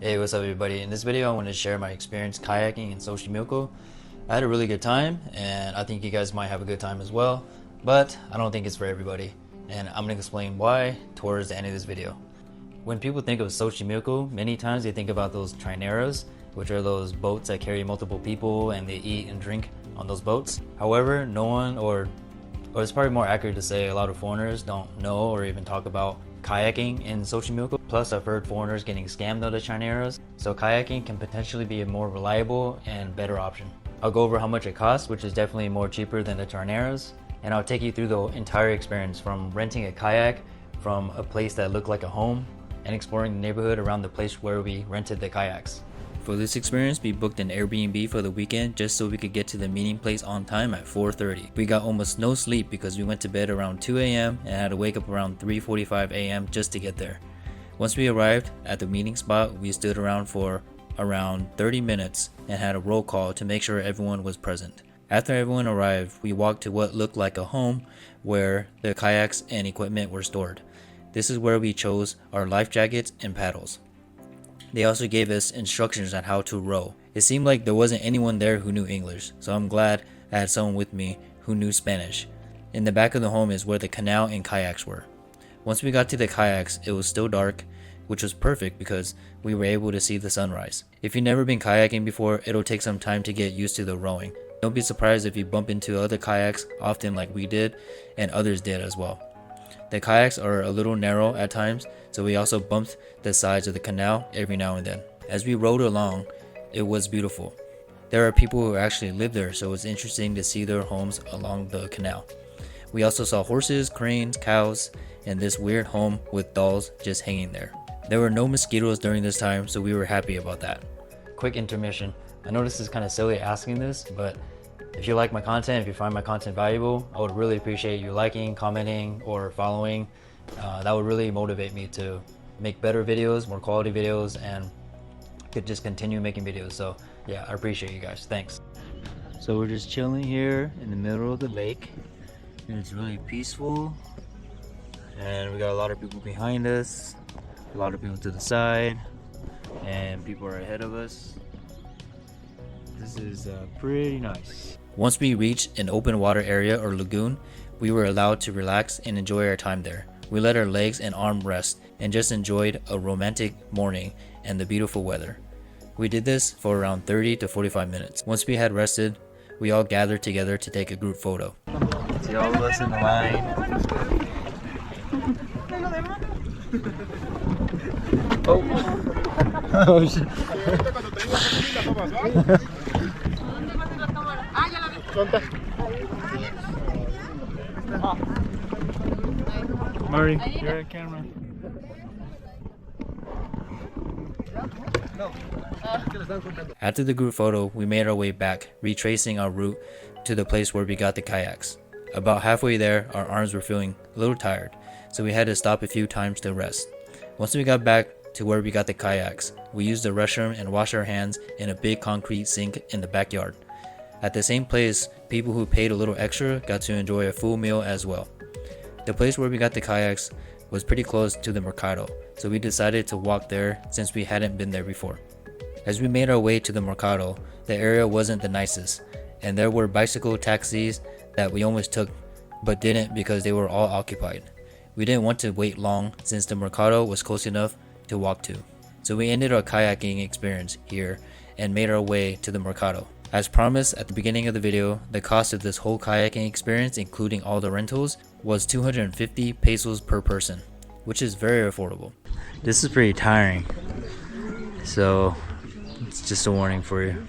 Hey, what's up everybody? In this video I want to share my experience kayaking in Xochimilco. I had a really good time and I think you guys might have a good time as well, but I don't think it's for everybody, and I'm going to explain why towards the end of this video. When people think of Xochimilco, many times they think about those Trajineras, which are those boats that carry multiple people and they eat and drink on those boats. However, no one, or it's probably more accurate to say a lot of foreigners don't know or even talk about kayaking in Xochimilco. Plus, I've heard foreigners getting scammed on the Trajineras, so kayaking can potentially be a more reliable and better option. I'll go over how much it costs, which is definitely more cheaper than the Trajineras, and I'll take you through the entire experience from renting a kayak from a place that looked like a home and exploring the neighborhood around the place where we rented the kayaks. For this experience, we booked an Airbnb for the weekend just so we could get to the meeting place on time at 4:30. We got almost no sleep because we went to bed around 2 a.m. and had to wake up around 3:45 a.m. just to get there. Once we arrived at the meeting spot, we stood around for around 30 minutes and had a roll call to make sure everyone was present. After everyone arrived, we walked to what looked like a home where the kayaks and equipment were stored. This is where we chose our life jackets and paddles. They also gave us instructions on how to row. It seemed like there wasn't anyone there who knew English, so I'm glad I had someone with me who knew Spanish. In the back of the home is where the canal and kayaks were. Once we got to the kayaks, it was still dark, which was perfect because we were able to see the sunrise. If you've never been kayaking before, it'll take some time to get used to the rowing. Don't be surprised if you bump into other kayaks often like we did and others did as well. The kayaks are a little narrow at times, so we also bumped the sides of the canal every now and then. As we rode along, it was beautiful. There are people who actually live there, so it's interesting to see their homes along the canal. We also saw horses, cranes, cows, and this weird home with dolls just hanging there. There were no mosquitoes during this time, so we were happy about that. Quick intermission. I know this is kind of silly asking this, but if you like my content, if you find my content valuable, I would really appreciate you liking, commenting, or following. That would really motivate me to make better videos, more quality videos, and could just continue making videos. So yeah, I appreciate you guys. Thanks. So we're just chilling here in the middle of the lake, and it's really peaceful. And we got a lot of people behind us, a lot of people to the side, and people are ahead of us. This is pretty nice. Once we reached an open water area or lagoon, we were allowed to relax and enjoy our time there. We let our legs and arm rest and just enjoyed a romantic morning and the beautiful weather. We did this for around 30 to 45 minutes. Once we had rested, we all gathered together to take a group photo. See all of us in the line. Oh, oh shit. Murray, you're on camera. After the group photo, we made our way back, retracing our route to the place where we got the kayaks. About halfway there, our arms were feeling a little tired, so we had to stop a few times to rest. Once we got back to where we got the kayaks, we used the restroom and washed our hands in a big concrete sink in the backyard. At the same place, people who paid a little extra got to enjoy a full meal as well. The place where we got the kayaks was pretty close to the Marcato, so we decided to walk there since we hadn't been there before. As we made our way to the Marcato, the area wasn't the nicest, and there were bicycle taxis that we almost took but didn't because they were all occupied. We didn't want to wait long since the Marcato was close enough to walk to. So we ended our kayaking experience here and made our way to the Marcato. As promised at the beginning of the video, the cost of this whole kayaking experience, including all the rentals, was 250 pesos per person, which is very affordable. This is pretty tiring, so it's just a warning for you.